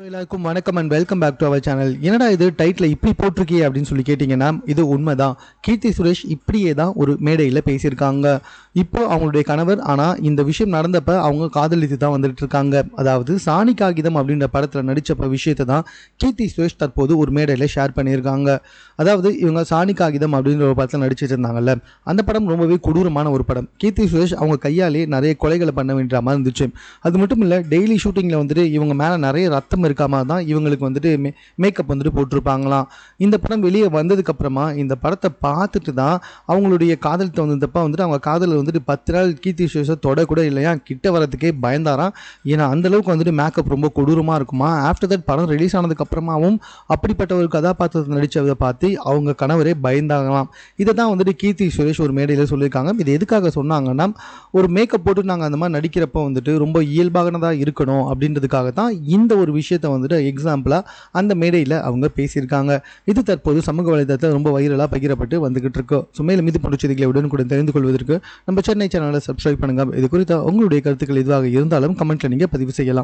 எல்லாருக்கும் வணக்கம் and welcome back to our channel. என்னடா இது டைட்டில் இப்படி போட்டிருக்கே அப்படின்னு சொல்லி கேட்டிங்கன்னா, இது உண்மைதான். கீர்த்தி சுரேஷ் இப்படியே தான் ஒரு மேடையில் பேசியிருக்காங்க. இப்போ அவங்களுடைய கணவர், ஆனால் இந்த விஷயம் நடந்தப்ப அவங்க காதலித்து தான் வந்துட்டு இருக்காங்க. அதாவது சாணி காகிதம் அப்படின்ற படத்தில் நடித்தப்ப விஷயத்தை தான் கீர்த்தி சுரேஷ் தற்போது ஒரு மேடையில் ஷேர் பண்ணியிருக்காங்க. அதாவது இவங்க சாணி காகிதம் அப்படின்ற ஒரு படத்தில் நடிச்சிட்டு இருந்தாங்கல்ல, அந்த படம் ரொம்பவே கொடூரமான ஒரு படம். கீர்த்தி சுரேஷ் அவங்க கையாலே நிறைய கொலைகளை பண்ண வேண்டிய மாதிரி இருந்துச்சு. அது மட்டும் இல்லை, டெய்லி ஷூட்டிங்கில் வந்துட்டு இவங்க மேலே நிறைய ரத்தம் இருக்காம தான் இவங்களுக்கு வந்துட்டு மேக்கப் வந்துட்டு போட்டிருப்பாங்களாம். இந்த படம் வெளியே வந்ததுக்கப்புறமா இந்த படத்தை பார்த்துட்டு தான் அவங்களுடைய காதல் தோணுதப்ப வந்துட்டு அவங்க காதலில் வந்துட்டு 10 நாள் கீர்த்தி சுரேஷை தொடக்கூட இல்லையா, கிட்ட வரதுக்கே பயந்தாராம். ஏன்னா அந்தளவுக்கு வந்துட்டு மேக்கப் ரொம்ப கொடூரமாக இருக்குமா. ஆஃப்டர் தட் படம் ரிலீஸ் ஆனதுக்கப்புறமாவும் அப்படிப்பட்ட ஒரு கதாபாத்திரத்தை நடித்ததை பார்த்து அவங்க கணவரே பயந்தாங்களாம். இதை தான் வந்துட்டு கீர்த்தி சுரேஷ் ஒரு மேடையில் சொல்லியிருக்காங்க. இது எதுக்காக சொன்னாங்கன்னா, ஒரு மேக்கப் போட்டு நாங்கள் அந்த மாதிரி நடிக்கிறப்போ வந்துட்டு ரொம்ப இயல்பானதாக இருக்கணும் அப்படின்றதுக்காக தான் இந்த ஒரு விஷயத்தை வந்துட்டு எக்ஸாம்பிளாக அந்த மேடையில் அவங்க பேசியிருக்காங்க. இது தற்போது சமூக வலைதளத்தில் ரொம்ப வைரலாக பகிரப்பட்டு வந்துகிட்டு இருக்கு. ஸோ மேலும் இது போன்ற செய்திகளை உடனுக்குடன் தெரிந்து கொள்வதற்கு நம்ம சென்னை சேனலை சப்ஸ்கிரைப் பண்ணுங்கள். இது குறித்த உங்களுடைய கருத்துக்கள் எதுவாக இருந்தாலும் கமெண்ட்டில் நீங்கள் பதிவு செய்யலாம்.